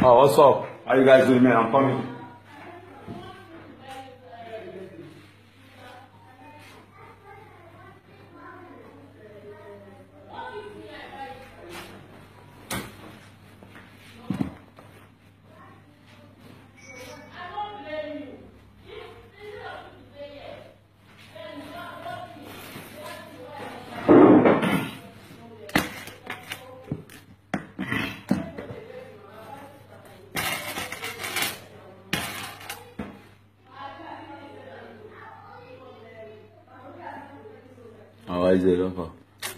Oh, what's up? How you guys doing, man? I'm coming. How is it?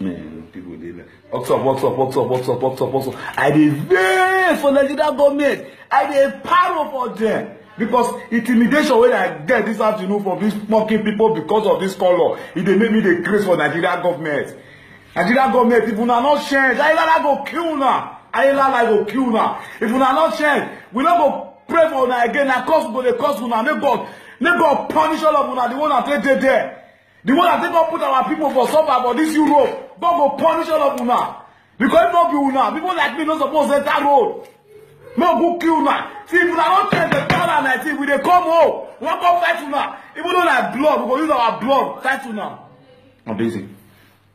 Man, people dey like, what's up? I dey vex for Nigeria government. I dey paro for them because intimidation wey I get this afternoon from these fucking people because of this color, e dey make me dey craze for Nigeria government. Nigeria government, if una no change, Ayinla go kill una. Ayinla go kill una. If una no change, we no go pray for una again. Na cause we go dey cause una. Make God punish all of una. The one that take there. The one that they don't put our people for suffer for this Europe, God will punish all of una. Because if not be una, people like me not supposed to enter road. No go kill una. See, if una don't change the 2019, we they come home. We won't come fight una. Even though like blood, we go use our blood fight una. I'm busy.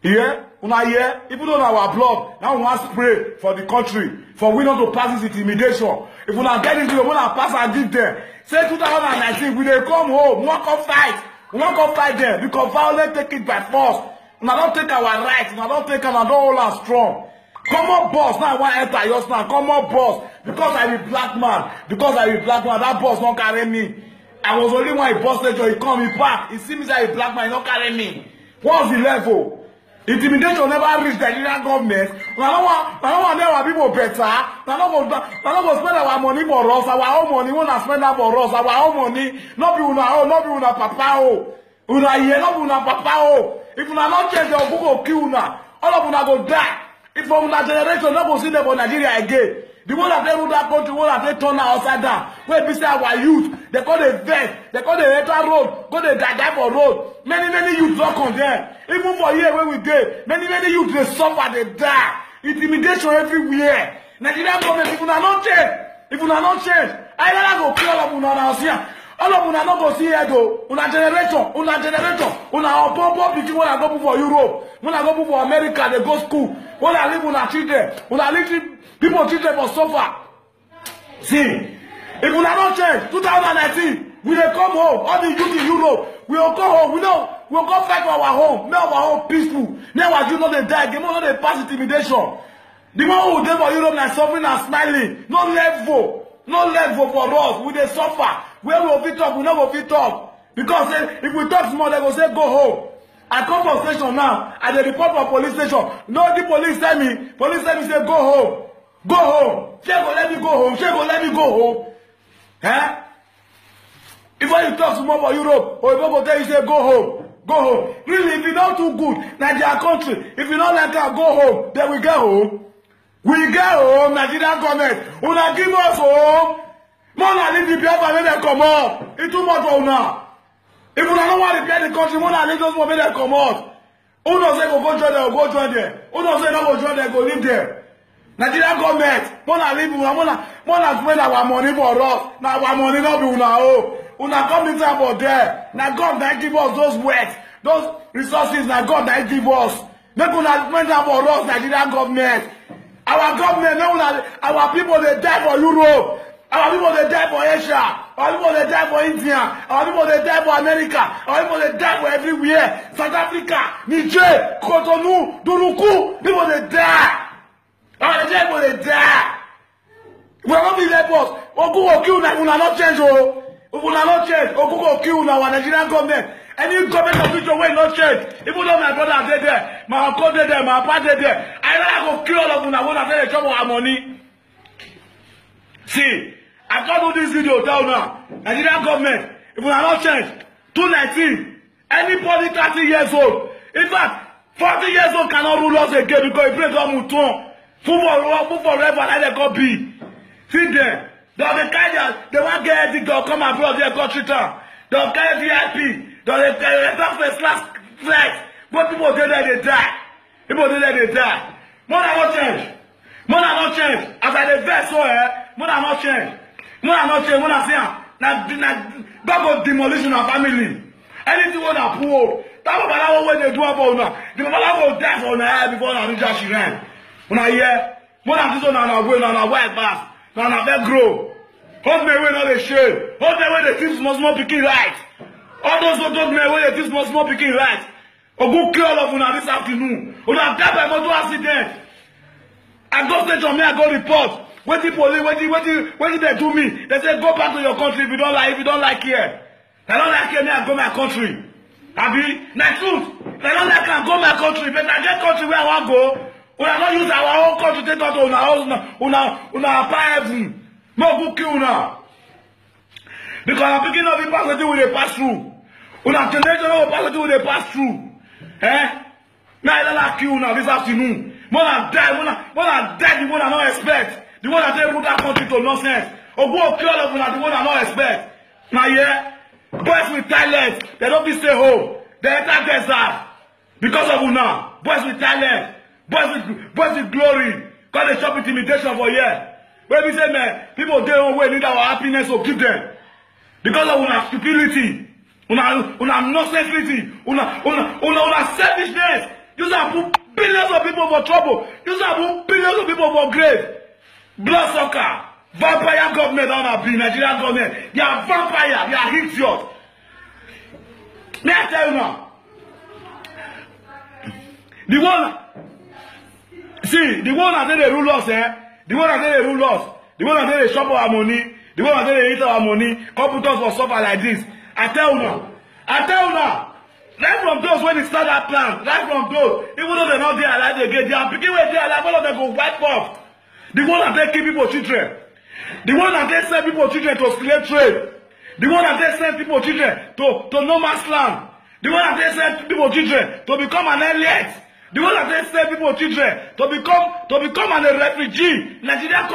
Here, una here, even though our blood, now we want to spray for the country, for we not to pass this intimidation. If una get into the one and pass and give them, say 2019, we they come home, we won't come fight. We won't go fight them because violence take it by force. We don't take our rights. We don't take our don't hold us strong. Come on, boss. Now I want to enter yours now. Come on, boss. Because I be black man. That boss don't carry me. I was only one boss later. He call me back. He see me say a black man. He don't carry me. What's the level? Intimidation never reach the Nigerian government. We don't want our people better. We don't go spend our money for us. Our own money. We want to spend that for us. Our own money. Not be una papa o. Una here, not be una papa o. If una not change, the book will kill una. All of una go die. If from una generation, not go see them for Nigeria again. The one that they rule that country, the one that they turn upside down. Where we say our youth, they call the vet, they call the enter road, go they die for road. Many youths don't condemn. Even for here where we dey, many youths they suffer, they die. Intimidation everywhere. Nigerian government, if una not change, I go kill all of una now here. All of una not go see here though. Una generation, una pop pikin when I go for Europe, when I go for America, they go school. When I live una children, people children for suffer. See, if una not change, 2019, we dey come home. All the youth in Europe, we will go home. We'll go fight for our home. Make our home peaceful. Now our youth not dey die. They not dey pass intimidation. The one who dey for Europe na suffering and smiling. No level for us. We dey suffer. Where we will fit talk, we no go fit talk. Because if we talk small, they go say go home. I come from station now, and they report for police station. No, the police tell me say go home. Go home. She go let me go home. Eh? If you talk small for Europe, or if you tell you say go home. Go home. Really, if you not too good, Nigeria country, if you not like that, go home. Then we get home. We get home, Nigerian government. Una give us home. More than leave the Biafra when they come out. It's too much for now. If you don't want to repair the country, more than leave those people when they come out. Who knows they go join there, go join there. Who knows they don't go join there, go live there. Nigerian government, more than leave una, more than spend our money for us. Now our money not be una oh. Una come inside for there. Now God that give us those wealth, those resources. Now God that give us. Make una spend that for us, Nigerian government. Our government, our people they die for Europe. Our people they die for Asia. Our people they die for India. Our people they die for America. Our people they die for everywhere. South Africa, Niger, Cotonou, Duruku. People they die. Our people they die. We are not be lepers. Oku go kill na una not change oh. Una not change. Oku go kill na our Nigerian government. Any government official will not change. Even though my brother dey there, my uncle dey there, my papa dey there, I go kill all of una when I say they chop our money. See, I can't do this video down now. Nigerian government, if we are not changed, 2019, anybody 30 years old, in fact, 40 years old cannot rule us again because he plays on Mouton. Move forever, like they go be. See them. They'll they won't get it, they'll come abroad, they'll go treat them. They'll get VIP. They'll talk first class flight. But people there, they die. People there, they die. More than not change. As I the verse so Mona not change. Mona not change. Mona say, God go demolish our family. Anything wanna pull. That Babalawo when they do about now. The Babalawo die for now before na reach that she ran. Mona here. Mona this one na way na white bass. Na beg grow. Hold me when all the shame. Hold me when the things small picking right. All those who don't know when the things small picking right. Or go kill all of una this afternoon. Una die by motor accident. I go station me, I go report. What the police, what did they do me? They say go back to your country if you don't like here. I don't like here, me I go my country. Abi, na truth. I don't like I go my country, but I get country where I want go. Una not use our own country to take out una apply heaven. No go kill una. Because I'm picking up the pass with they pass through. Una generation of pass with they pass through. Eh? Now I don't like you now this afternoon. More than die, the one I don't expect. The one that they put that country to nonsense. Or go kill all of them, the one I don't expect. Now yeah, boys with talent, they don't be stay home. They enter desert. Because of una. Boys with talent, boys with glory. Because they shop intimidation for year. When we say man, people they don't need our happiness or give them. Because of una stupidity, una nonsense, una selfishness. You have put billions of people for trouble. You have put billions of people for grave. Blood sucker. Vampire government on a Nigerian government. They are vampire. They are idiots. May I tell you now? The one that they rule us, the one that they rule us, the one that they shop our money, the one that they eat our money, come put us for suffer like this. I tell you now. Right from those when they start that plan, right from those, even though they're not there alive again, they are picking where they are alive, all of them go wipe off. The one that they keep people children. The one that they send people children to slave trade. The one that they send people children to no man's land. The one that they send people children to become an elite. The one that they send people children to become a refugee. Nigeria,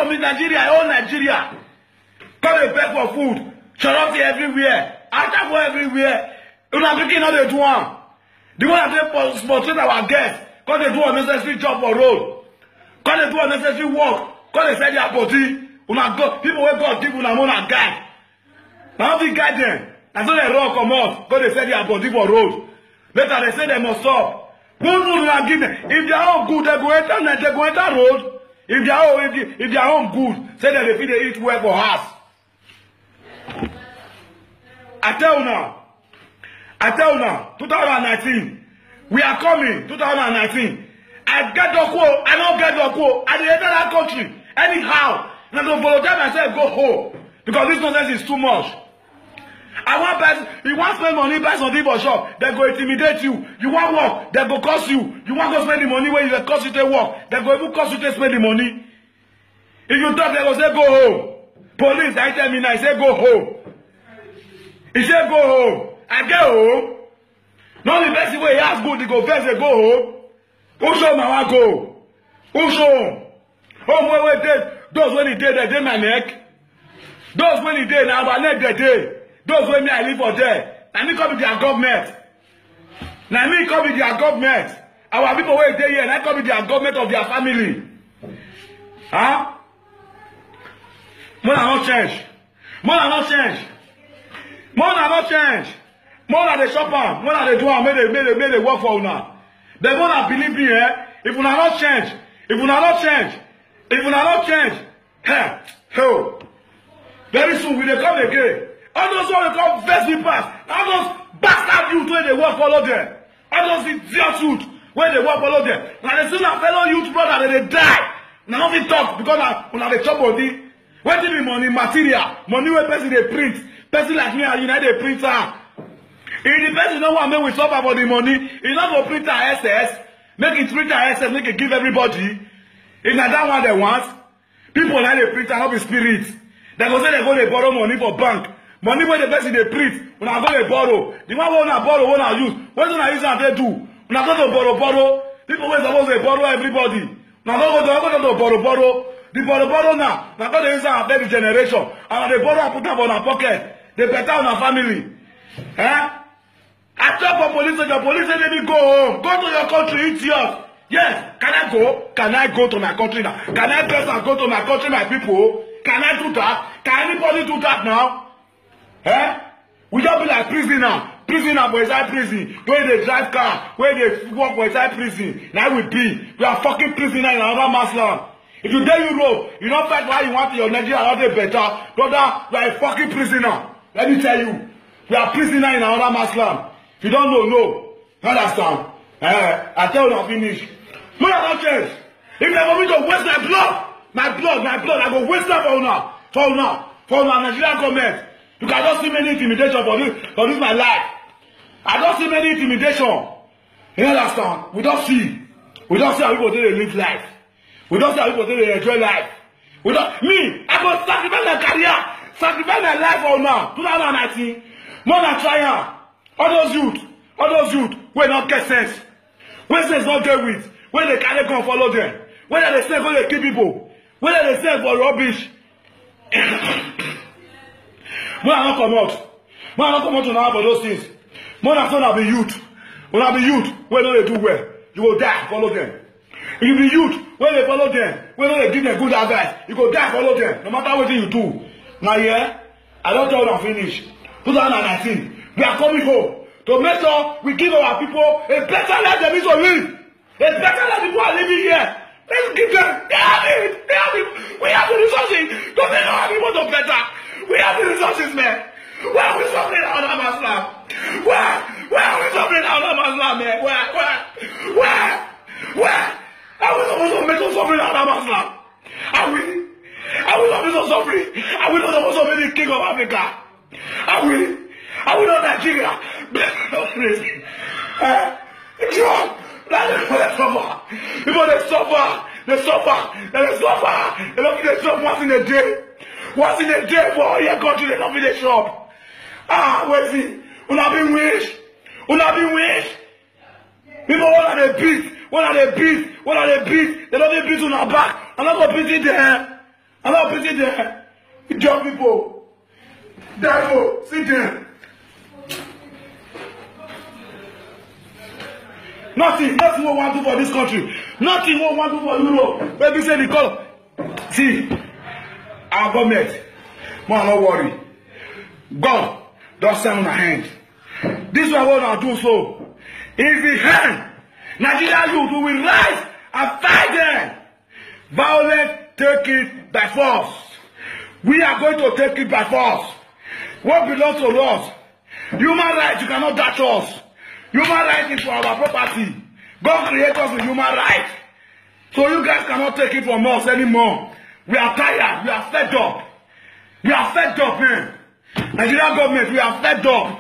all Nigeria. Come and beg for food. Charity everywhere. Attack everywhere. You are picking all the one. The one that they portray our guests. Because they do unnecessary job for road. Because they do unnecessary work. Because they sell their body. People will God give una money and guide. Now they guide them. And so they run come out. Because they sell their body for road. Later they say they must stop. Good food una give them. If they are all good, they go enter road. If they are all good, say that they feel they eat well for house. I tell you now, 2019, we are coming, 2019. I get the quote, I don't get the quote. I didn't enter that country. Anyhow, and I don't apologize myself, go home. Because this nonsense is too much. You want to spend money, buy something for shop, they go intimidate you. You want work, they go cost you. You want to spend the money where you cost you to work, they go even cost you to spend the money. If you talk, they go say go home. Police, I tell me now, I say go home. He said go home. I get home. Not the best way he has good, he go first, they go home. Who show my one go? Who show? Home where they, those when he did, they did my neck. Those when he did, now my neck they did. Those when me I live for there. Now me come with their government. Now me come with their government. Our people where they here, now come with their government of their family. Huh? More than not change. More than not change. More than not change. More than the shopper. More than the do make they work for una. The one that believe me, if una not change, hell, very soon we dey come again. All those who will come first we pass. All those bastard youth when they work follow them. All those idiot youth when they work follow them. Now they see na fellow youth brother they die. Now nothing talk because una dey chop body. Wetin be money material, money wey person dey print. Person like me and you dey print am. If the person no want make we suffer for the money, he not go print our SS, make it print our SS, make it give everybody. If na that one they want, people like they print and not be spirit. They go say they go dey borrow money for bank. Money where the person they print, when I go dey borrow. The one wey una borrow, wey una use, what una use am they do? Una go to borrow. People wey suppose dey borrow everybody. Una go to borrow. The borrow now. Now go dey use am the generation. And they borrow and put am for una pocket. They better on our family. I talk for police, the police say let me go home. Go to your country, idiot. Yes, can I go? Can I go to my country now? Can I press and go to my country, my people? Can I do that? Can anybody do that now? Eh? We just be like prisoner. Prisoner for inside prison. Where they drive car, where they work for inside prison. Now we be. We are fucking prisoner in another man's land. If you tell Europe, you don't fight why you want your Nigeria another better. Brother, you are a fucking prisoner. Let me tell you. We are prisoner in another man's land. If you don't know, no. You understand? I tell you, I finish. When I don't change. If they want me to waste my blood, I go waste that for now, Nigerian government. You can just see many intimidation for this my life. I don't see many intimidation. You understand? We don't see how people live life. We don't see how people enjoy life. I go sacrifice my career, sacrifice my life for now. 2019, more than trying. All those youth, wey not get sense, wey sense not get with, when they carry come follow them, when they say go they kill people, when they say for rubbish. When I not come out to now for those things. More than son be youth. When I be youth, when they do well, you will die, follow them. If you be youth, when they follow them, when they give them good advice, you go die, follow them. No matter what you do. Now yeah, I don't tell them finish. 2019, we are coming home to make sure we give our people a better life than we to live. A better life people are living here. Let's give them. They have it. We have the resources. Don't they know how people do better? We have the resources, man. Where are we suffering out of Muslim? Where are we suffering out of Muslim, man? Where? Are we supposed to make us suffering out of Muslim? Are we supposed to suffering? Are we not supposed to be the king of Africa? Are we not Nigeria? People they suffer. They don't shop once in a day. Once in a day for all your country, they don't feel shop. Where is it? Una been wish. People what are they beat? They don't beat on our back. I'm not gonna beat it there. You dumb people. Devil, sit there. Nothing we want to do for this country. Nothing we want to do for Europe. Maybe say the call. See, our government, man, no worry. God don't stand on our hand. This is what I do so. If the hand, Nigeria youth will rise and fight them. Violence, take it by force. We are going to take it by force. What belongs to us? Human rights, you cannot touch us. Human rights is for our property. God created us with human rights. So you guys cannot take it from us anymore. We are tired. We are fed up. Man. Nigerian government, we are fed up.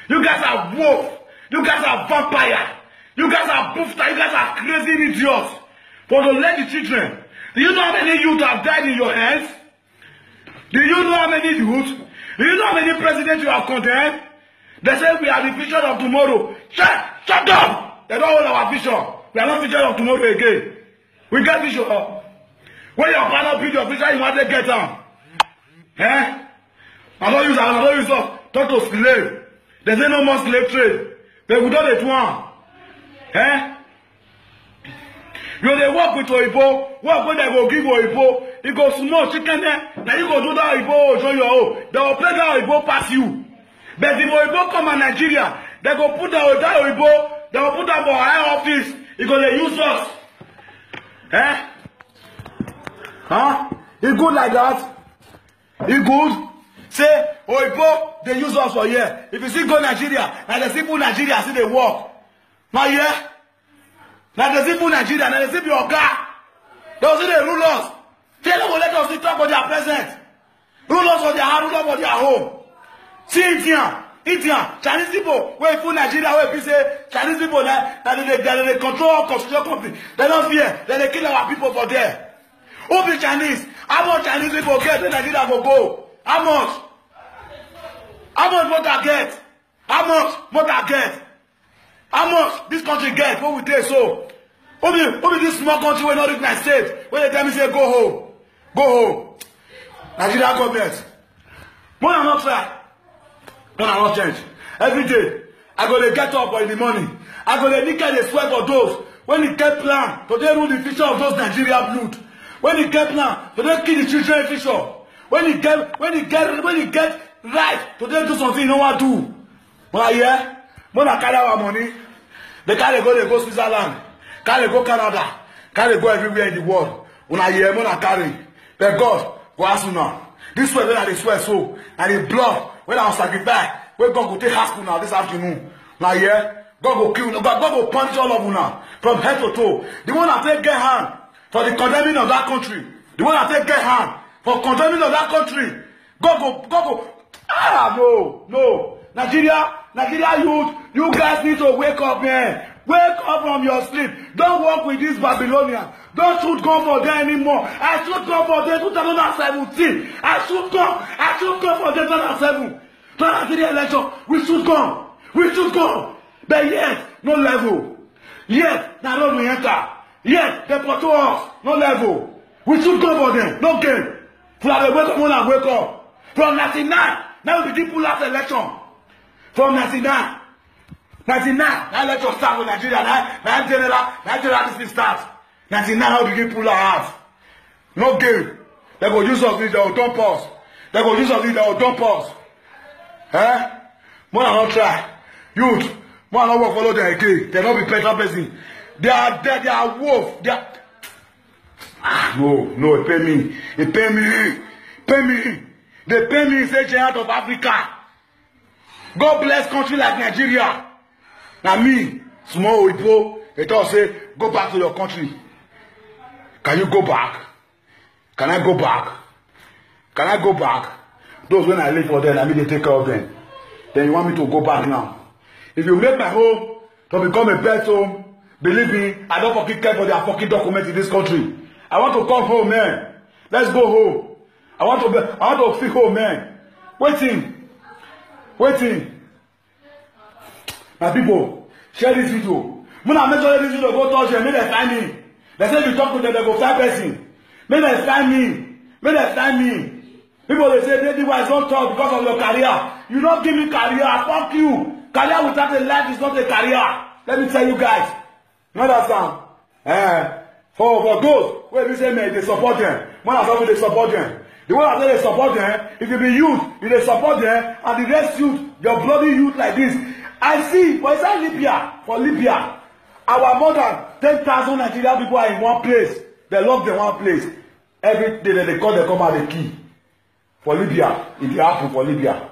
You guys are wolf. You guys are vampire. You guys are boofter. You guys are crazy idiots. For to let the children. Do you know how many youth have died in your hands? Do you know how many youth? Do you know how many presidents you have condemned? They say we are the vision of tomorrow. Shut up! They don't hold our vision. We are not vision of tomorrow again. We get vision up. When your father build your vision, you want to get down. Eh? I don't use us. Talk to slave. They say no more slave trade. But we don't let one. Eh? You they work with Oibo, work when they go give Oibo, you go small chicken there, now you go do that Oibo, show your own. They will play that Oibo pass you. But if Oibo come in Nigeria, they go put that Oibo, they will put that for high office, because they use us. Eh? Huh? It good like that? It good? Say, Oibo, they use us for here. If you see go Nigeria, and the people Nigeria see they work. Not here. Now the people Nigeria, now the people Oga. They will see they rule us. They don't let us talk for their present. Rule us for their house, rule us for their home. See India, Chinese people, where full Nigeria, where people say Chinese people, that they control our construction company. They don't fear, they kill our people for there. Who be Chinese? How much Chinese people get when Nigeria go? How much? How much more they get? How much more they get? How much this country get? What we take so? Who be this small country where not reach my state? When they tell me say go home. Go home. Nigeria government. When I not try. When I not change. Every day, I go to get up in the morning. I go to nickel the sweat for those. When it get plan, to they rule the future of those Nigeria blood. When it get plan, to they kill the children future. when you get right to do something you no wan do. Una hear? When I carry our money, they go Switzerland, carry go Canada, carry go everywhere in the world. Una hear? When I carry, but God go ask una. This way when I swear so, and the blood when I sacrifice, when God go take hospital now this afternoon. Una hear? God go kill, God go punish all of una from head to toe. The one that take get hand for the condemning of that country. The one that take get hand for condemning of that country. God go. No. Nigeria youth, you guys need to wake up, man. Wake up from your sleep. Don't work with these Babylonians. Don't shoot gun for them anymore. I shoot gun for them 2017. I shoot gun for them 2007. 2003 election. We shoot gun. But yet, no level. Yet, na road we enter. Yet, they pursue us. No level. We shoot gun for them. No game. From the wake up. From 99, now we begin pull out election. From 99, now election start with Nigeria. Now general this thing starts. 99, now we begin pull out. No game. They go use of this, they will dump us. More than not try. Youth, more than not follow them again. They don't be better person. They are wolf. No, it pay me. They pay me in such out of Africa. God bless country like Nigeria. Now me, small Igbo, they all say, go back to your country. Can you go back? Can I go back? Those when I live for them, I mean they take care of them. Then you want me to go back now? If you make my home to become a best home, believe me, I don't fucking care for their fucking documents in this country. I want to come home, man. Let's go home. I want to feel home, man. Waiting. My people, share this video. When I make sure this video go touch them, make them find me. They say if you talk to them, they go find person. Make them find me. People they say, baby, why don't talk because of your career? You don't give me career, fuck you. Career without a life is not a career. Let me tell you guys. You understand? For those where we say man, they support them. When I say they support them. The one that say they support them, if you be youth, if they support them, and the rest youth, your bloody youth like this. I see, for Libya, our more than 10,000 Nigerian people are in one place. They love them one place. Every day they come out the key. For Libya, it dey happen for Libya.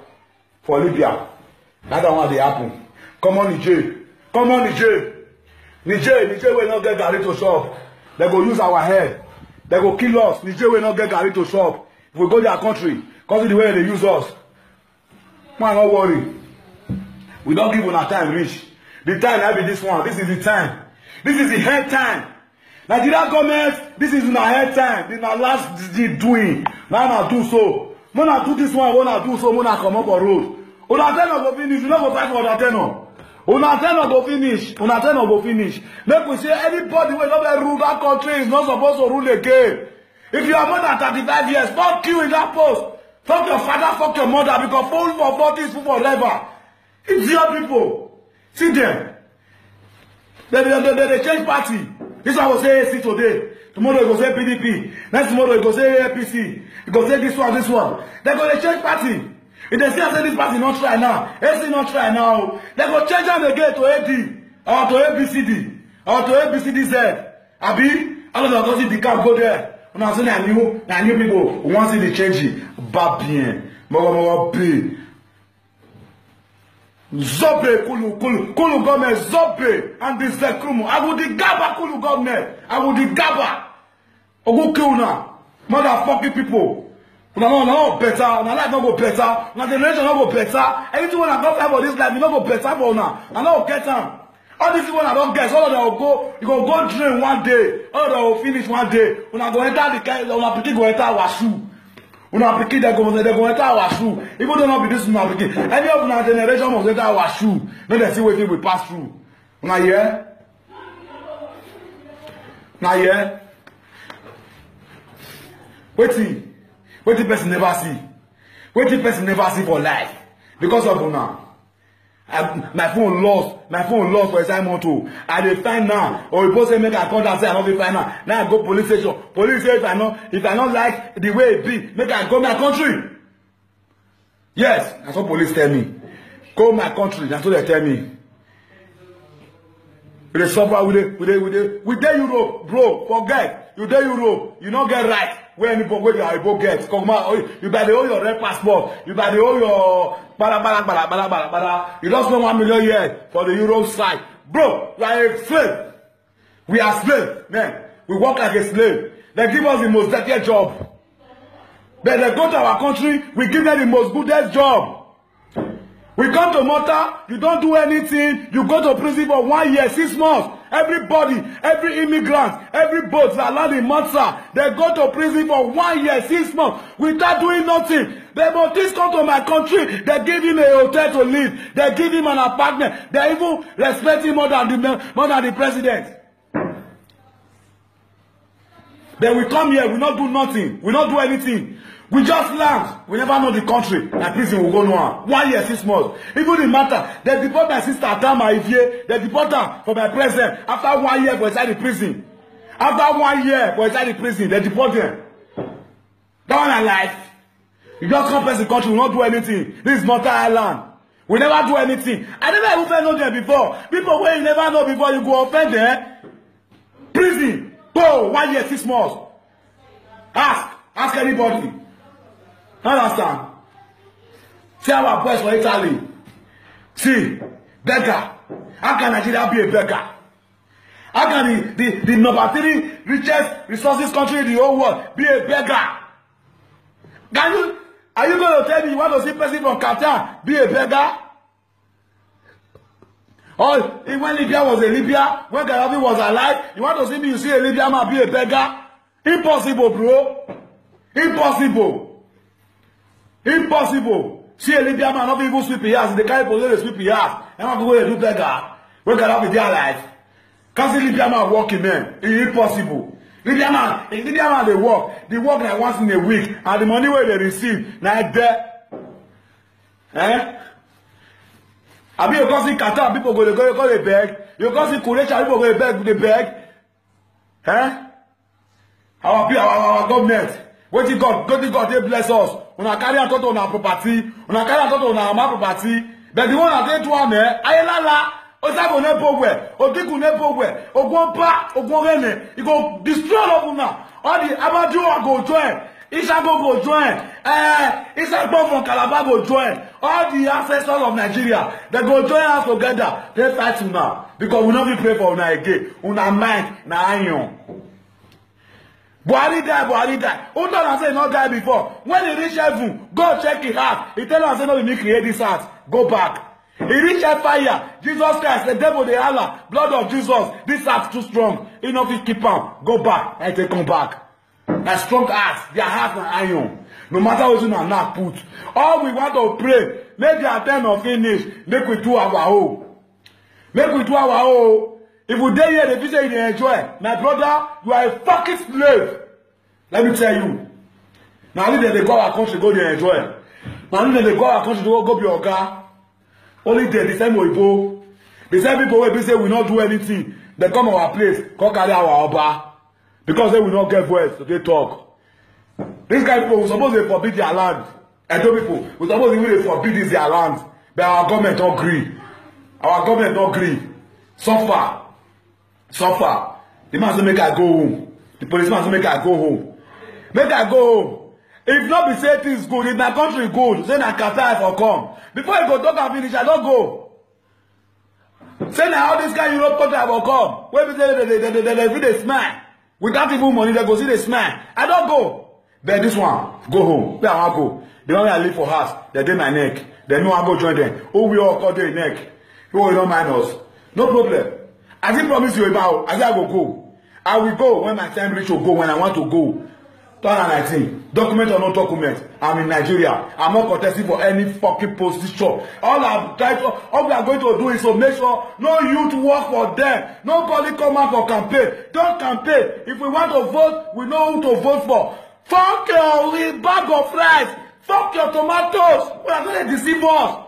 That's one they happen. Come on, Niger. Niger will not get garri to shop. They go use our head. They go kill us. Niger will not get garri to shop. If we go their country, because of the way they use us. Man, don't worry. We don't give una time reach. The time will be this one. This is the time. This is the head time. Nigeria government, this is una head time. This is our last doing. Now do so. When I do this one, when I do so, when I come up on road. Una tenor go finish. You don't go fight for una tenor. Una tenor go finish. Make we say anybody who don't rule that country is not supposed to rule again. If you are more than 35 years, fuck you in that post. Fuck your father, fuck your mother, because full for 40 is full forever. It's your people. See them. They change party. This one will say AC today. Tomorrow it will say PDP. Next tomorrow it will say APC. It will say this one. They're going to change party. If they say this party not try now, AC not try now, they go change them again to AD or to ABCD or to ABCDZ. Abi, all of them don't see the camp go there. When I say I new people who want to see the change, babien, mogo Zobe kulu government Zobe and this Zekrumu. I would the Gaba kulu government. I would the Gaba. Ogo kiuna, motherfucking people. No better. My life no go better. My generation no go better. Anything when I don't have for this life, you no go better for now. I no get them. All these people I don't get, all of them will go. You go drain one day. All of them will finish one day. When I go enter the car, when I go enter our shoe. When I pick they go enter our shoe. Even though not be this now pick. Any of our generation must enter our shoe. No, they see what we pass through. Now here. Wetin person never see. Wetin person never see for life. Because of una. My phone lost for Simon too. I dey find now. Or you say make I contact say I no fit find now. Now I go police station. Police say if I not like the way it be, make I go my country. Yes, that's what police tell me. Go my country. That's what they tell me. We dey suffer with dey Europe, bro. Forget you dey Europe. You no get right. Where anybody where the Igbo get come out, you better owe your red passport, you better owe your bada. You just spend 1 million years for the Europe side. Bro, you are a slave. We are slaves, man. We work like a slave. They give us the most dirty job. Then they go to our country, we give them the most goodest job. We come to Malta, you don't do anything, you go to prison for 1 year, 6 months. Everybody, every immigrant, every boat that land in Malta, they go to prison for 1 year, 6 months without doing nothing. The Maltese come to my country, they give him a hotel to live, they give him an apartment, they even respect him more than the president. Then we come here, we not do nothing, we not do anything. We just land. We never know the country. And prison will go nowhere. 1 year, 6 months. Even the matter, they deport my sister Tama Ivie. They deport her for my president. After 1 year for inside the prison. After 1 year for inside the prison, they deport them. That one I life. You just confess the country, we will not do anything. This is Malta Island. We never do anything. I never even know them before. People where you never know before, you go offend them. Prison. Go 1 year, 6 months. Ask anybody. Understand? See our boys for Italy. See, beggar. How can Nigeria be a beggar? How can the number 3 richest resources country in the whole world be a beggar? Are you going to tell me you want to see person from Qatar be a beggar? Or when Libya was a Libya, when Gaddafi was alive, you want to see me, you see a Libyan man be a beggar? Impossible, bro. Impossible. Impossible. See a Libyan man not even sweep his ass. They carry police sweep his ass. And I'm going to do beggar. When Gaddafi their life. Can't see Libyan man walking, man. It's impossible. Libyan man they work. They work like once in a week. And the money where they receive, like that. I mean, you can see Qatar, people go to beg. You can see Croatia, people go to beg. Our government. What did God they bless us? Una carry out on our property, una carry out on our property. But the one that they do am ayelala, osago ne pogwe, ogiku ne pogwe, ogonpa, ogonrene, you go destroy all of una. All the Abaju go join, Ishago go join, Ishago from Calabar go join. All the ancestors of Nigeria, they go join us together. They fight una because we not be pray for una again. Una mind na iron. Buhari die. Who told us say not die before? When he reach heaven, God check his heart. He tell us say no, we create this heart. Go back. He reach fire. Jesus Christ, the devil, the Allah, blood of Jesus. This heart too strong. He not fit keep am. Go back. And they come back. A strong heart. Their heart na iron. No matter what you not put. All we want to pray. Make their turn of finish. Make we do our own. Make we do our own. If we dey here, the vision you enjoy. My brother, you are a fucking slave. Let me tell you. Now only they go our country, go there enjoy. Now only they go our country, go be oga. Only they the same Oyibo. The same people wey be say we not do anything. They come our place, come carry our oba. Because they will not get voice, so they talk. These kind of people, we suppose they forbid their land. Edo people, we suppose they forbid this their land. But our government don't agree. Our government don't agree. Suffer. The man say make I go home. The policeman say make I go home. Make I go home. If not be say things good, if my country good, say na Qatar for come. Before you go talk and finish, I don't go. Say na how this guy Europe country for come. When they they smile. Without even money, they go see the smile. I don't go. But this one, go home. Where I want go. The one I live for house, they dey my neck. They know I go join them. Oh, we all call their neck. Oh, you don't mind us. No problem. I didn't promise you about. I said I will go. I will go when my time reach to go, when I want to go. 2019. Document or no document. I'm in Nigeria. I'm not contesting for any fucking position. All we are going to do is to make sure no youth work for them. Nobody come out for campaign. Don't campaign. If we want to vote, we know who to vote for. Fuck your bag of rice. Fuck your tomatoes. We are going to deceive us.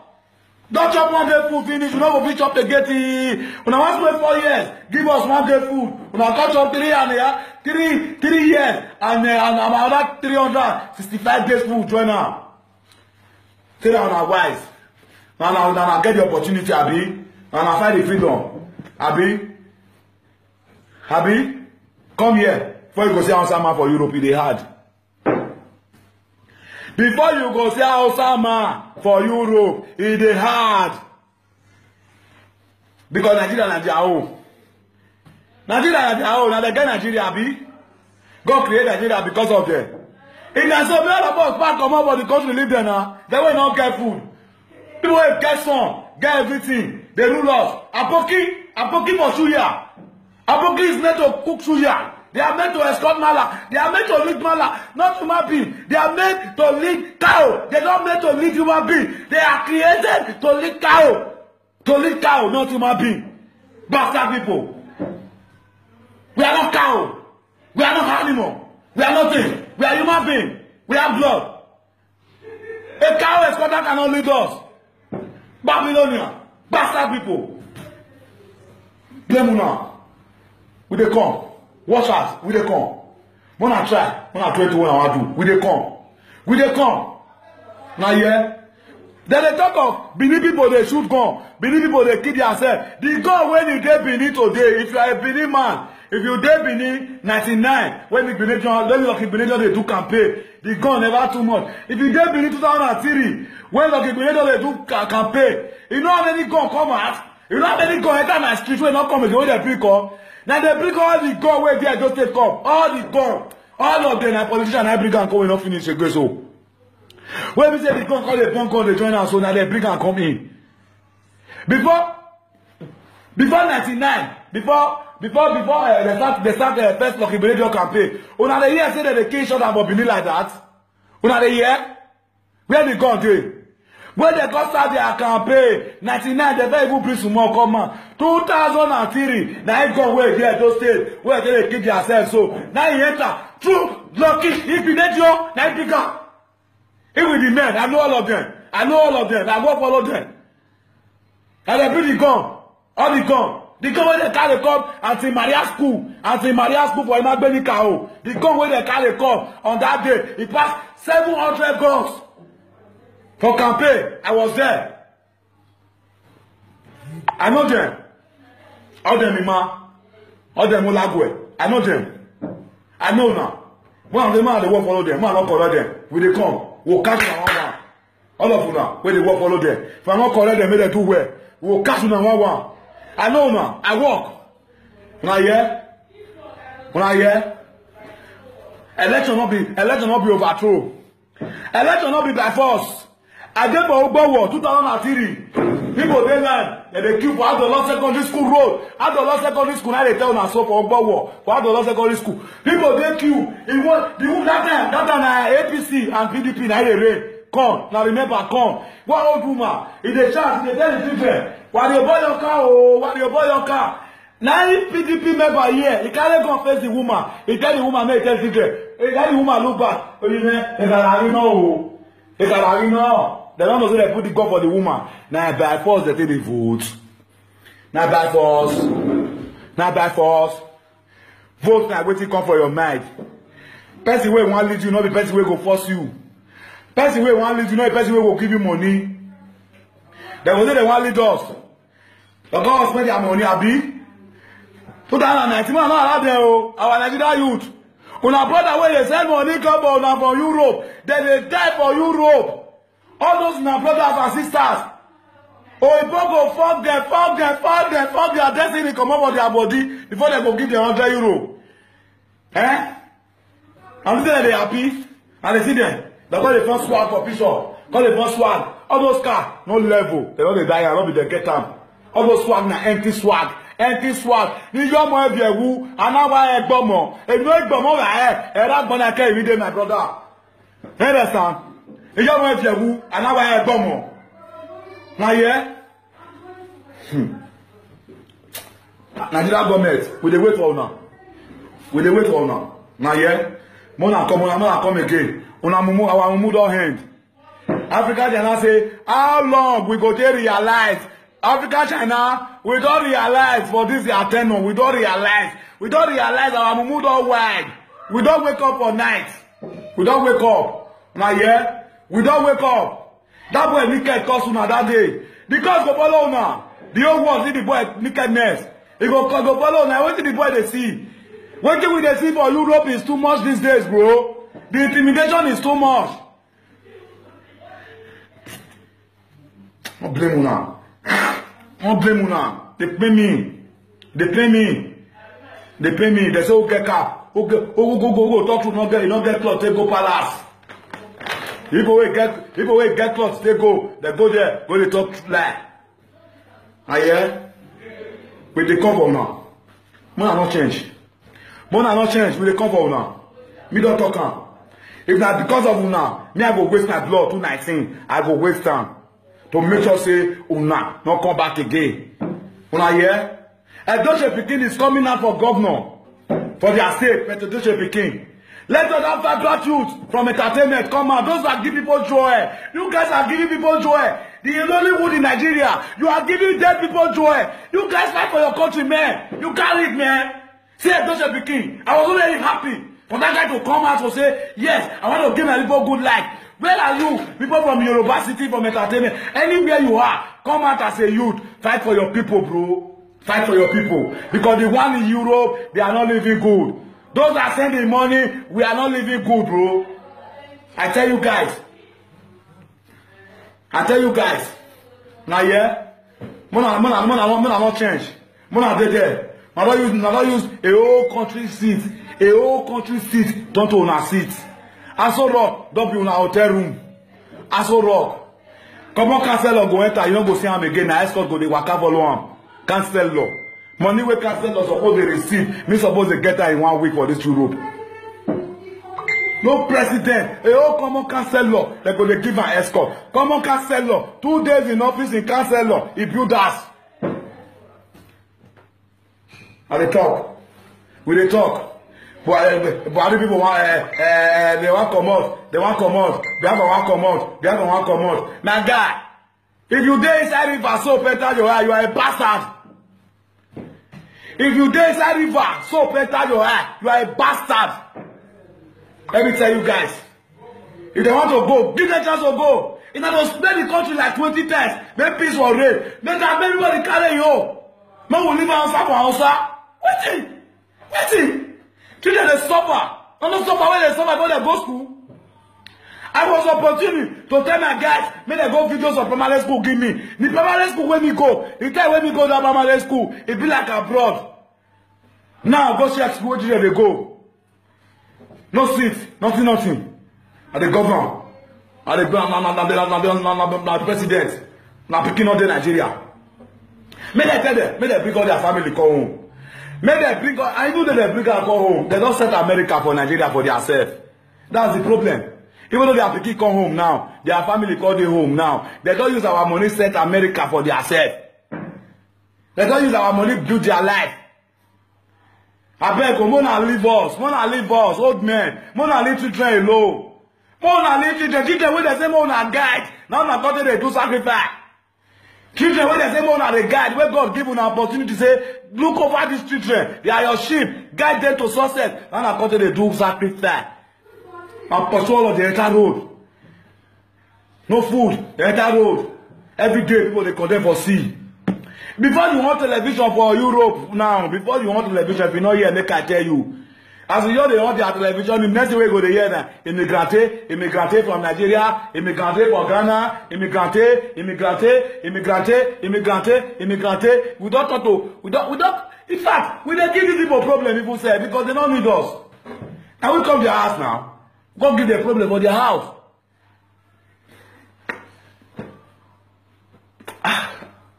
Don't chop 1 day food finish. You know go fit chop the getty. When I want to wait 4 years, give us 1 day food. When I catch up 3 years and another 365 days food join now. Tell them on wise. Now get the opportunity, Abi. And I find the freedom, Abi. Come here. Before you go see Osama for Europe, they hard. Before you go see Osama for Europe, it hard. Because Nigeria and their own. Now they get Nigeria, Abi. God create Nigeria because of them. In Nigeria, all of us back come up for the country live there now. They will not get food. People will get some, get everything. They rule us. Apoki for suya. Apoki is made to cook suya. They are made to escort mala. They are made to lead mala, not human being. They are made to lead cow. They are not made to lead human being. They are created to lead cow. To lead cow, not human being. Bastard people. We are not cow. We are not animal. We are nothing. We are human being. We have blood. A cow escorter cannot lead us. Babylonian. Bastard people. Blame now. We dey come. Watch out, we dey come. When I try to what I want to do, we dey come. Now yeah. Then they talk of Benin people they shoot gun, Benin people they kill themselves. The gun when you dey Benin today, if you are a Benin man, if you dey Benin 99, when the Benin they do campaign, the gun never too much. If you dey Benin 2003, when the Benin they do campaign, you know how many gun come out? You know how many gun enter my street when not come again when they pick up? Now they bring all the gun where they just take come. All the gun. All of them are politicians and bring and come and not finish again. So when we say the gun call the gun they join us, so now they bring and come in. Before 99, before they start first Lucky Radio campaign. Una the year say that they kill shot and Benin like that. Una the year where the gun dey. When they go start their campaign, 99, they very even bring some more come out. 2003, now he gone where they those states, where they kill themselves. So now he enter through Lucky, if you need you, now he pick up. He with the men, I know all of them. I work for all of them. And they bring the gun, all the gun. The gun where they carry come, anti-Maria school for Imagbeni Kao. The gun where they carry come on that day, he passed 700 guns. For campaign, I was there. I know them. All them Ima. All them Olagwe. I know them. I know now. One of them they work follow them. Man not correct them. When they come, we'll catch them one. All of you now, when they work follow them. If I'm not correct them, make them do well. We'll catch them one. I know now. I walk. When I hear. Election not be overthrow. Election not be by force. I did for Ogbowo 2003. People they land and they queue for Adola Secondary School road. Adola Secondary School now they tell us so for Ogbowo for Adola Secondary School. People they queue. It was that time APC and PDP now they rain. Come now remember come. What old woman? If they chance they tell the children why you buy your car why you buy your car. Now PDP member here he can't confess the woman. He tell the woman make tell the children. He tell the woman look back. Oh you know they don't know say they put the gun for the woman. Now by force they take the vote. Now by force. Vote now wetin come for your mind. Person wey wan lead you, not the person wey go force you. Person wey wan lead you, not the person wey go give you money. They go say they wan lead us. The government spend their money, abi. 2019 man not allow them o. Our Nigerian youth. Una brother wey dey send money come for una for Europe. They die for Europe. All those na brothers and sisters. Oyibo go fuck their destiny come up for their body before they go give them €100. Eh? And they happy and they see them. They call the first swag for picture. Call the first swag. All those cars no level. They don't dey die and not be they get them. All those swag na empty swag. Empty swag. Ni yo mo e wu anawa egbomo. Enu egbomo wa era gbona ke every day my brother. Understand? Ni yo mo e wu anawa egbomo. Na here. Nigeria government, we dey wait for una. We dey wait for una. Na here. Mona come again. Una mumu our mumu don end. Africa China say, how long we go to realize? Africa China, we don't realize for this year tenure. We don't realize. We don't realize our mumu don't wide. We don't wake up for night. We don't wake up. Now yeah, we don't wake up. That boy naked cost una that day. Because go follow una. The old one see the boy nakedness. He go follow una. What did the boy they see? What we they see for Europe is too much these days, bro. The intimidation is too much. Don't blame una. Don't blame una. They pay me. They pay me. They pay me. They say, okay, cap. Okay, go. Talk to you don't get clothes. They go palace. People will get clothes. They go there. Go they talk lie. Ah yeah. With the cover now. Mona not change. Mona not change. With the cover now. Me don't talk am. If not because of una, me I go waste my blood 219. I go waste time to make sure say una not come back again. Una hear? Edoche Pikin is coming out for governor for their state. Edoche Pikin. Let us have that youth from entertainment come out. Those are giving people joy. You guys are giving people joy. The Nollywood in Nigeria, you are giving dead people joy. You guys fight for your country, man. You carry it, man. Say Edoche Pikin. I was already happy for that guy to come out to say, yes, I want to give my people good life. Where are you? People from Yoruba City, from entertainment. Anywhere you are, come out as a youth. Fight for your people, bro. Fight for your people. Because the one in Europe, they are not living good. Those that send the money, we are not living good, bro. I tell you guys. Now, yeah? Mona not change. Mona dey there. Now don't use a whole country seat. A whole country seat don't own a seat. Aso Rock don't be on a hotel room. Aso Rock. Come on, cancel go enter. You don't go see him again. Now escort go dey waka follow him. Cancel law. Money we cancel law suppose they receive. Me suppose they get her in 1 week for this Europe. No president. A whole common cancel law. They go they give an escort. Common cancel law. 2 days in office in cancel law. He build us. And they talk. We they talk. But other people want they want come out. They want come out. They have want come out. They have want come out. My guy, if you dey inside river soap enter your eye, you are a bastard. If you dey inside river soap enter your eye, you are a bastard. Let me tell you guys. If they want to go, give them a chance to go. If they don't spend the country like 20 times, make peace for rain. Make everybody carry you. Man will leave outside for Hausa. Waiting. Children they suffer. Don't suffer when they suffer when they go school. I was opportunity to tell my guys, may they go videos of primary school give me. The primary school when we go, the time when we go to primary school, it be like abroad. Now go check school where they go. No seats, nothing. At the governor, at the president, now picking on the Nigeria. May they tell them, may they bring all their family come home. May they bring all, I know that they bring her come home. They don't set America for Nigeria for themselves. That's the problem. Even though their pikin come home now, their family call them home now. They don't use our money set America for themselves. They don't use our money build their life. I beg, Mona leave us, old men. Mona leave children alone. Mona leave children when they say Mona guide. Now na God they do sacrifice. Children when they say Mona the guide, where God give you an opportunity to say, look over these children. They are your sheep. Guide them to success. Now na God they do sacrifice. And pursue all of the entire road. No food, the entire road. Every day people they condemn for sea. Before you want television for Europe now, before you want television, if you not here, make I tell you. As you hear they want their television, the next way go to hear now. Immigrante from Nigeria, immigrante from Ghana, immigrante. We don't talk to, in fact, we don't give these people problem, people say, because they don't need us. And we come to their house now. Go give them problem for their house.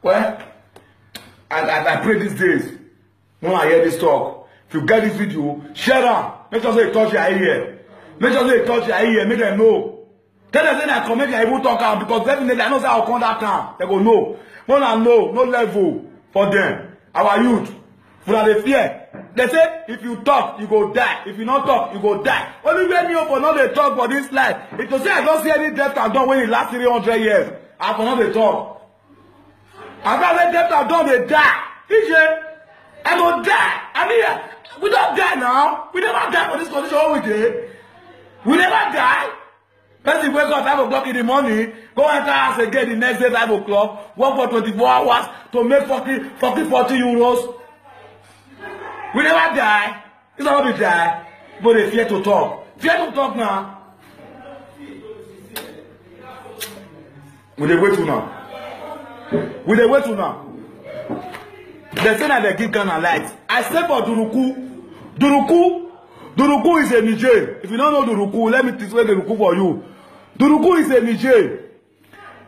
Well, I pray these days, when I hear this talk, if you get this video, share them. Make sure you touch your ear. Make sure you touch your ear. Make them know. Tell them that I come make them able to talk out because definitely I know that I'll come that time. They go no. When I know, no level for them. Our youth, for the fear. They say if you talk, you go die. If you not talk, you go die. Only when you for not dey talk for this life. It to say I don't see any death and done when it last 300 years. I for not dey talk. I don't let death and done they die. I go die. I mean, we don't die now. We never die for this condition all we did. We never die. Person wake up 5 o'clock in the morning, go enter house again the next day 5 o'clock, work for 24 hours to make 40 euros. We never die. It's not we die, but they fear to talk. Fear to talk now. We dey wait to now. We dey wait to now. They say that they give Ghana light. I say for Duruku. Duruku is a Niger. If you don't know Duruku, let me explain Duruku for you. Duruku is a Niger.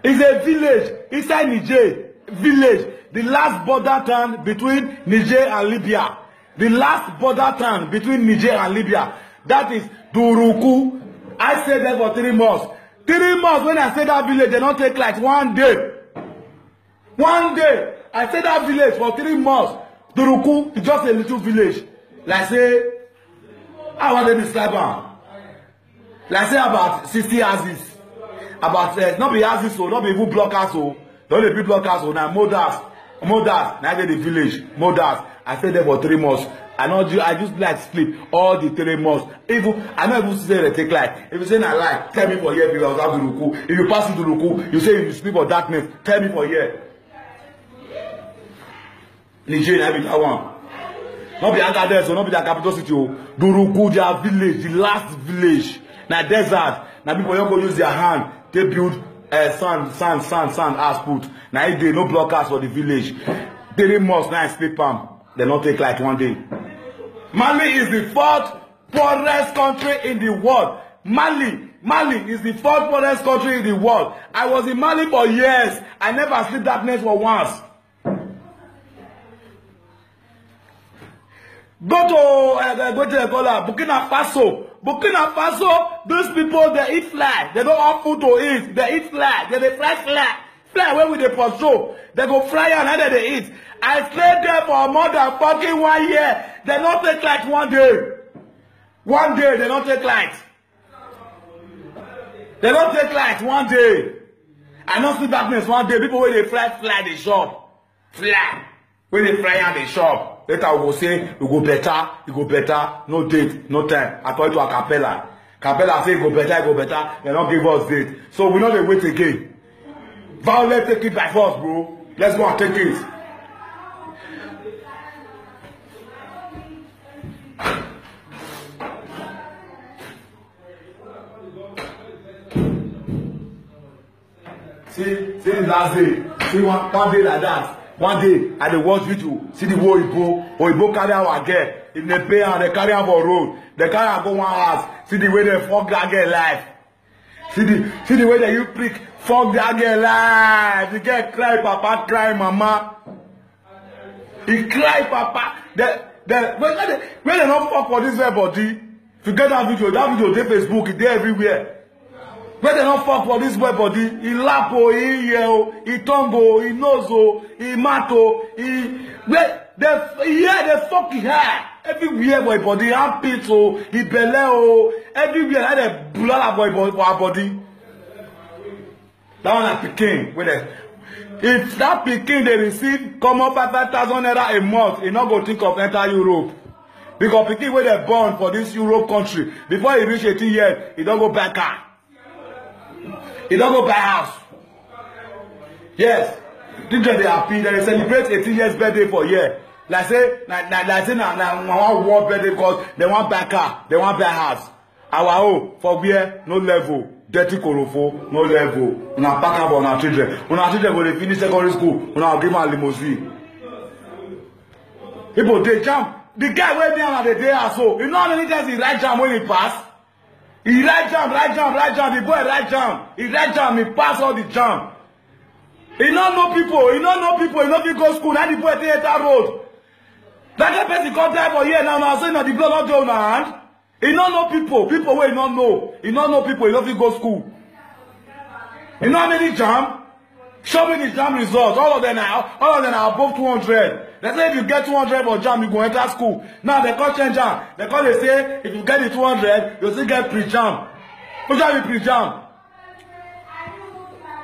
It's a village inside Niger. Village. The last border town between Niger and Libya. The last border town between Niger and Libya. That is Duruku. I stayed there for 3 months. 3 months when I stay that village, they don't take like 1 day. 1 day. I stayed that village for 3 months. Duruku is just a little village. Like say, how want to describe it? Like say about 60 houses. About not be houses, so not be even blockers, so don't be blockers, so now mothers, now the village, mothers. I stayed there for 3 months. I just like sleep all the 3 months. Even I know even say they take like. If you say I lie, tell me for here because I have Duruku. If you pass into Duruku, you say you sleep for darkness. Tell me for here. Nigeria, I be that one. Not be Agadez, so not be the capital city. Duruku, their village, the last village. Now desert. Now people don't go use their hand. They build sand as put. Now if they no blockers for the village. 3 months now sleep palm. They not take like 1 day. Mali is the 4th poorest country in the world. Mali is the 4th poorest country in the world. I was in Mali for years. I never sleep that night for once. Go to Burkina Faso. Burkina Faso, those people, they eat fly. They don't have food to eat. They eat fly. They fly fly. Fly where with the patrol. They go fly and then they eat. I stayed there for more than fucking 1 year. They don't take like 1 day. 1 day, they don't take light. They don't take light 1 day. I don't see darkness 1 day. People when they fly, they shop. Fly. When they fly and they shop. Later we go say, you go better, no date, no time. According to a Capella. Capella say, you go better, they don't give us date. So we know they wait again. Violence take it by force, bro. Let's go and take it. See the last day. See one day like that. 1 day, I dey watch video. See the way Oyibo carry our girl. If they pay her, they carry her for road. They carry her go one house. See the way they fuck that girl life. See the way that you prick fuck that girl life. The girl cry, papa cry, mama. He cry, papa. When they don't fuck for this way body, if you get that video dey Facebook, it dey everywhere. When they don't fuck for this boy body, he lap, he yell, he tongue, he nose, he mato, they fuck his hair. Everywhere boy body, he armpit, he belly, everywhere, like they blood boy for our body. That one is Peking. If that Peking they receive come up 5,000 naira a month, he not go think of enter Europe. Because Peking where they born for this Europe country, before he reach 18 years, he don't go buy car. He don't go buy house. Yes. Children they happy. They celebrate 18 years birthday for a year. Like say na one birthday because they want buy car, they want buy house. Our own for where no level, dirty korofo, no level. Una pack up on our children. Una children when they finish secondary school, una give them limousine. People they jam. The guy where they are the day or so. You know how many times he write jam when he pass? He write jam. The boy write jam. He write jam. He pass all the jam. He don't know people. He don't fit go school. Now the boy take that road. That person come there for here now. Saying that the blood not go in hand. He don't know people. People where he don't know. He don't know people. He don't fit go school. You know how many jam? Show me the jam results. All of them are above 200. They say if you get 200 for JAMB, you go enter school. Now they can't change am. They can't they say if you get the 200, you still get pre-JAMB. Which one be pre-JAMB?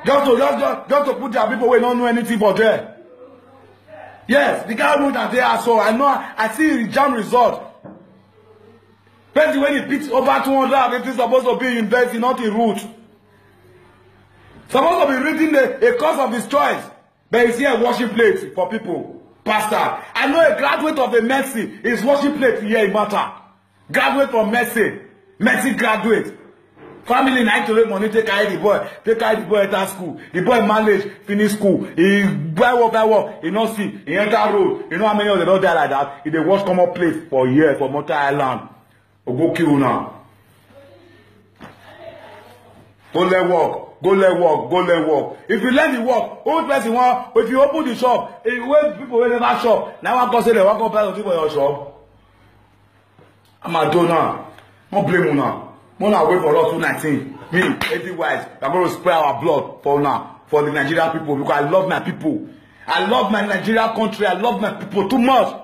Just to put their people who don't know anything for there. Yes, the guy wrote that they are so. I know. I see the JAMB result. But when he picks over 200, it is supposed to be university, not in root. Supposed to be reading a course of his choice. But he's here washing plates for people. Pastor, I know a graduate of the Mercy is washing plates here in Mata. Graduate from Mercy. Mercy graduate. Family like to make money, take carry the boy enter school. The boy manage, finish school. He buy work, he not see, he enter road. You know how many of them don't die like that? He dey wash common place for years for Mata Island. Or go kill now. Go let work. If you learn the work, old person want, if you open the shop, when people will never shop, now one can say they want to buy something for your shop. I'm a donor. Don't blame you now. Mona wait for us 219. Me, 80 wise, I'm going to spray our blood for now, for the Nigerian people, because I love my people. I love my Nigerian country. I love my people too much.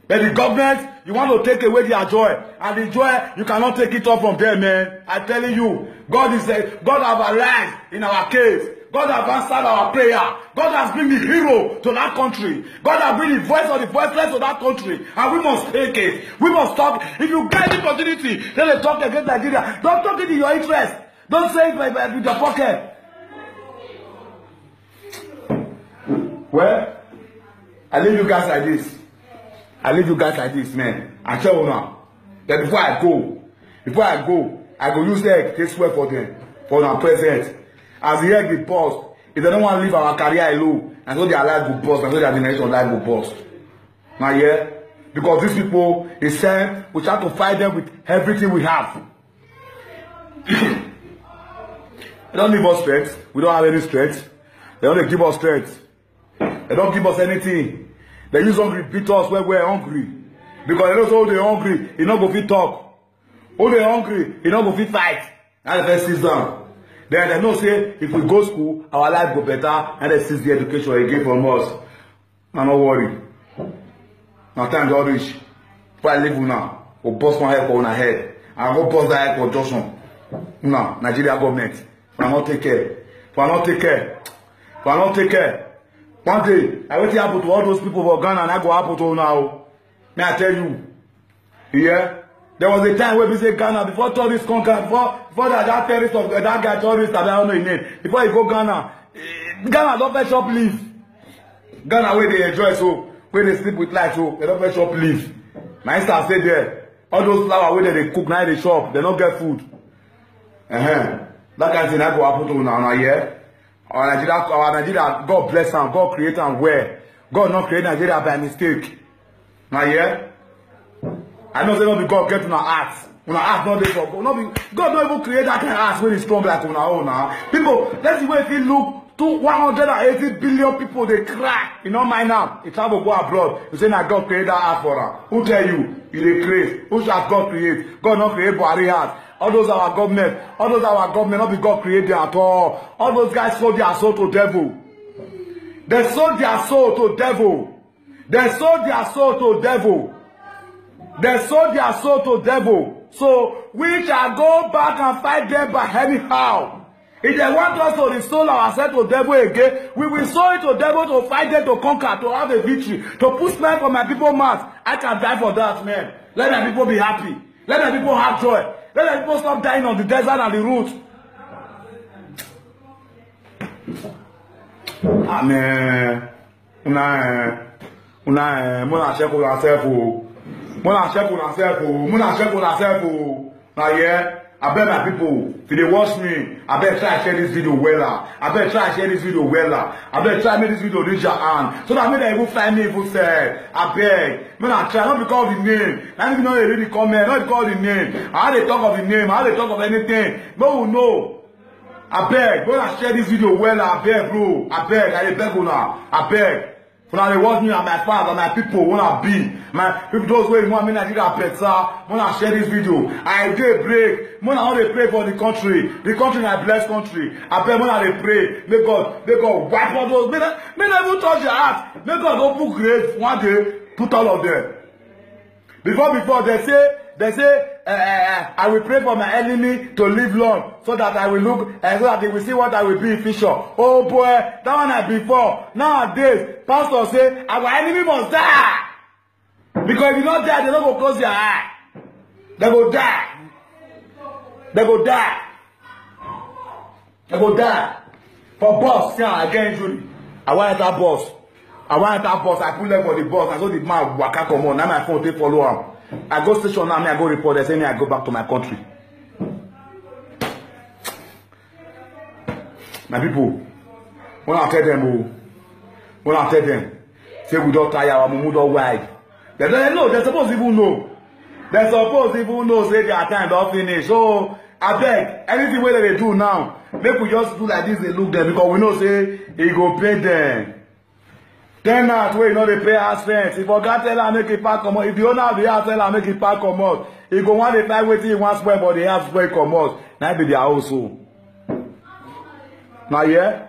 But the government, you want to take away their joy. And the joy, you cannot take it off from them, man. I'm telling you, God have arisen in our case. God has answered our prayer. God has been the hero to that country. God has been the voice of the voiceless to that country. And we must take it. We must talk. If you get the opportunity, then they talk against Nigeria. Don't talk it in your interest. Don't say it with your pocket. Well, I leave you guys like this. Man. I tell you now. That before I go, I go use egg to swear for them, for our present. As the egg be paused, if they don't want to leave our career alone, and so their life will bust, and so their generation life will bust. Now, yeah, because these people, they say, we try to fight them with everything we have. They don't give us strength. We don't have any strength. They don't give us strength. They don't give us anything. They use hungry beat us when we're hungry. Because they know they're hungry, they don't go fit talk. All they hungry, they don't go fit fight. And the first season. Then they know say if we go school, our life go better, and they seize the education again from us. Now no worry. Now time to reach. If I leave now, we'll bust my head for our head. And go bust that head for Johnson. Now, Nigeria government. If I not take care. One day, I wait to happen to all those people for Ghana, and I go happen to now. May I tell you? Yeah? There was a time where we say Ghana, before tourists come, before that terrorist of that guy tourist, I don't know his name. Before you go Ghana don't fetch up leave. Ghana where they enjoy so, where they sleep with light so, they don't fetch up leave. My sister said there, all those flour where they cook now in the shop, they don't get food. That kind of thing I go happen to now, yeah? Our Nigeria, God bless them, God create them where? God not create Nigeria by mistake. Now, yeah? I know they don't be God get on our hearts. When our hearts not there for God. God don't even create that kind of hearts when it's strong like on our own now. People, let's see where if you look to 180 billion people, they cry. You know, my now. It's time to go abroad. You say that God create that heart for them. Who tell you? You they create. Who shall God create? God not create Buhari heart. All those are our government. Not be God created at all. All those guys sold their soul to devil. They sold their soul to devil. So we shall go back and fight them by anyhow. If they want us to restore ourselves to devil again, we will sow it to devil to fight them, to conquer, to have a victory, to put smile for my people's mouth. I can die for that, man. Let my people be happy. Let my people have joy. Let my people stop dying on the desert and the road. Amen. Mona check on yourself. Now, yeah, I bet my people, if they watch me, I bet try to share this video well. I bet try to make this video reach your hand. So that maybe they will find me, will say, I beg. Man, I try, not because of the name. I don't even know they really comment, not because of the name. How they talk of the name, how they talk of anything. No, no. I beg, when I share this video well, I beg, bro. I beg, I beg now. I beg. When I watch me and my fans and my people, when I be, my people, those who want me Nigeria better, when I share this video, I do break. When I only pray for the country is a blessed country. I pray when I pray, may God wipe out those, may not even touch your heart. May God open grave one day, put all of them. Before they say, I will pray for my enemy to live long, so that I will look, so that they will see what I will be in future. Oh boy, that one I before. Nowadays, pastors say, our enemy must die. Because if you don't die, they don't go close your eye. They go die. They go die. They go die. For boss, see I get injury. I want that boss. I pull leg for the boss. I saw the man waka come on. Now my phone they follow him. I go station now, I go report. They say me I go back to my country. My people, when I tell them, say we don't tire our mumu don't wide. They don't know. They're supposed to even know. They're supposed to even know. Say their time don't finish. So I beg, anything where they do now, make we just do like this. They look them because we know say he go pay them. Then that way, you know, they pay house rent. If you got tell her make it park come out, if the owner of the house tell her make it park come out, he go want to find waiting one square, but the house square come out. Now be their household. Now yeah,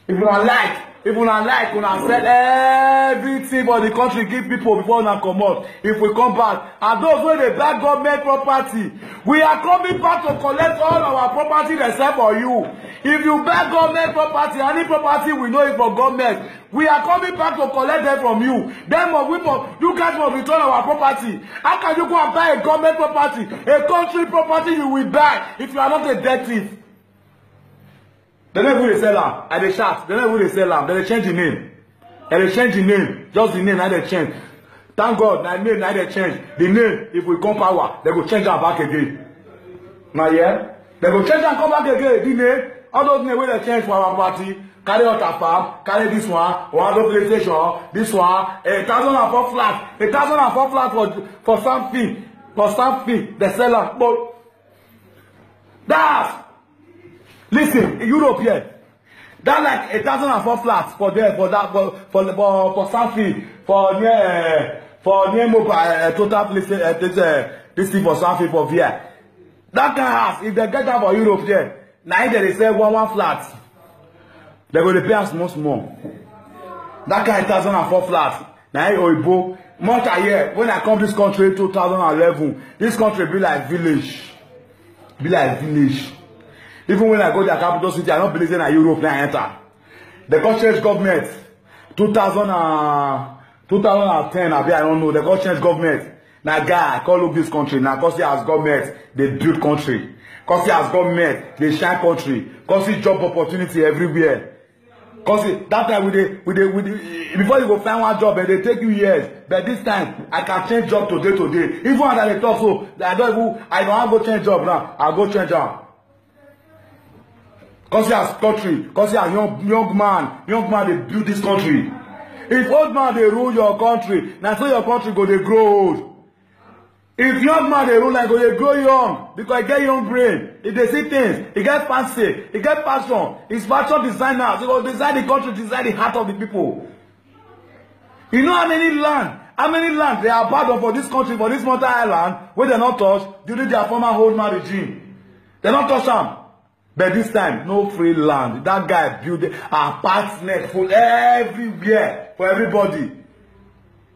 if you don't like, we sell everything for the country, give people before we come out. If we come back, and those where they buy government property, we are coming back to collect all our property except for you. If you buy government property, any property we know is for government, we are coming back to collect them from you. Then you guys must return our property. How can you go and buy a government property, a country property you will buy if you are not a debt thief? They never will sell them. And they shout. They never will sell them. They change the name. And they change the name. Just the name, now they change. Thank God, now name, now they change. The name, if we come power, they go change them back again. Now yeah? They go change and come back again. The name, all those names where they change for our property, carry out a farm, carry this one other PlayStation, this one, 1,004 flats. 1,004 flats for something. For something. They sell them. But that's listen, in Europe here, that like 1,004 flats for there, for something, for near mobile total place, this thing for something for VR. That kind of house, if they get that for Europe there, now they say one flat, they go to pay us small. That kind of 1,004 flats, now Oibo, month a year. When I come to this country in 2011, this country be like village, Even when I go to the capital city, I don't believe in Europe now enter. The change government, 2010, I don't know. The change government. Now, guy, I call up this country. Now, because he has government, they build country. Because he has government, they shine country. Because he job opportunity everywhere. Because that time before you go find one job, and they take you years. But this time, I can change job today. Even when I talk so, I don't have to go change job now. I'll go change job. Because he has country, because he has young man, they build this country. If old man they rule your country, now so your country go they grow old. If young man they rule, like go they grow young, because he get young brain. If they see things, he get fancy, he get passion. He's fashion designer, so he design the country, design the heart of the people. You know how many land they are abandoned for this country, for this mountain island, where they not touch during their former old man regime. They not touch them. But this time, no free land. That guy built apartments full everywhere for everybody.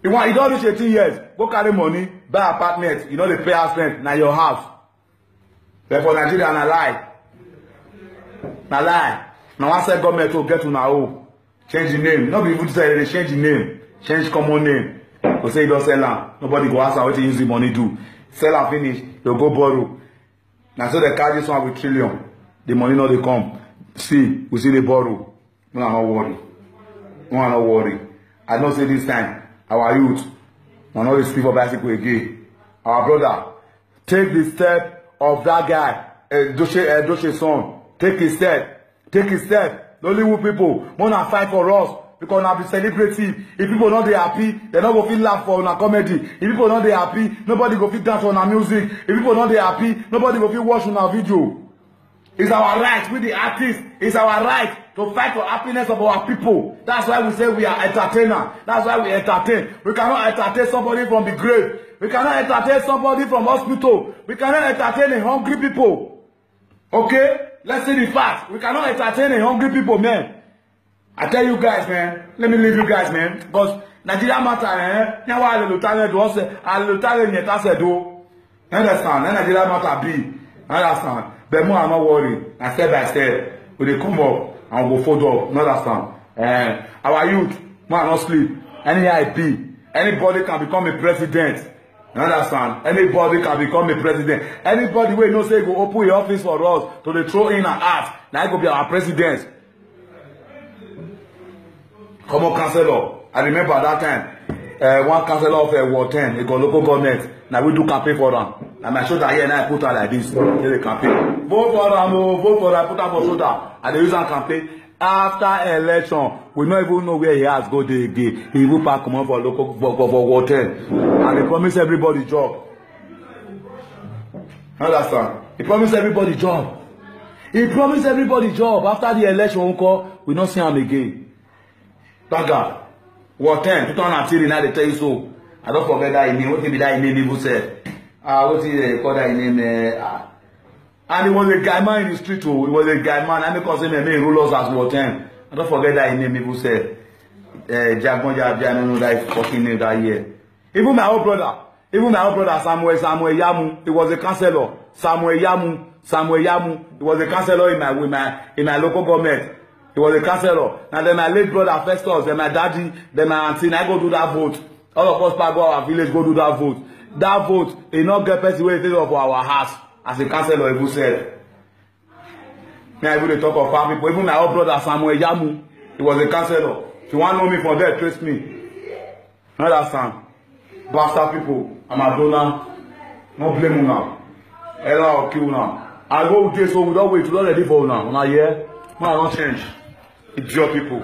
He don't reach 18 years. Go carry money, buy apartments. You know they pay house rent. Now your house. But for Nigeria, na lie. Na lie. Now one side government will get to now. Change the name. Not be even say they change the name. Change common name. Go say you don't sell land. Nobody go ask what you use the money do. Sell and finish. They'll go borrow. Now so they carry this one with trillion. The money not they come. See, we see they borrow. No, I'm not worry. I don't say this time, our youth, we not speak for bicycle again. Our brother, take the step of that guy, Doshe's son. Take his step. Don't leave people. Wanna fight for us. Because now be celebrating. If people not they happy, they not go feel laugh for una comedy. If people not they happy, nobody go feel dance for una music. If people not they happy, nobody go feel watch una video. It's our right, we the artists, it's our right to fight for happiness of our people. That's why we say we are entertainer. That's why we entertain. We cannot entertain somebody from the grave. We cannot entertain somebody from hospital. We cannot entertain a hungry people. Okay? Let's see the facts. We cannot entertain a hungry people, man. I tell you guys, man. Let me leave you guys, man. Because Nigeria matter, eh? Now I will tell you also. I will tell you that I do. Understand? Nigeria matter be. Understand? But more, I'm not worried. And step by step, we dey come up and we go fold up. Understand? Our youth, man, not sleep. Any IP, anybody can become a president. Understand? Anybody can become a president. Anybody wey know say go open the office for us to dey throw in and out. Now he go be our president. Come on, councillor. I remember that time. One councillor of Ward 10, he got local government. Now we do campaign for them. And my shoulder here now I put her like this. Here they campaign. Vote for them, vote for them, put her for shoulder. And they use her campaign. After election, we don't even know where he has go there again. He will pack come on for local for Ward 10. And they promise everybody job. Understand? He promised everybody job. He promised everybody job. After the election, we don't see him again. That guy, Ward 10, 2003, now they tell you so. I don't forget that name. What be that name people said? What is they call that name? And he was a guy man in the street too. He was a guy man. And because him may rule us as Ward 10. I don't forget that name people said. Jagon Jabi, I don't know that fucking name that year. Even my old brother, Samuel Yamu, he was a councillor. Samuel Yamu, he was a councillor in my local government. He was a councillor. Now then my late brother Festus, then my daddy, then my auntie, I go do that vote. All of us go our village go do that vote. That vote, he not get person wey favor for our house. As a councillor, he said. Now even they talk of our people. Even my old brother Samuel Yamu, he was a councillor. If you want to know me from there, trace me. Understand? Bastard people, I'm a donor. No blame you now. Ella or kill now. I go with this, so we don't wait. We don't ready for now. Now, yeah? Man, I don't change. Idiot people.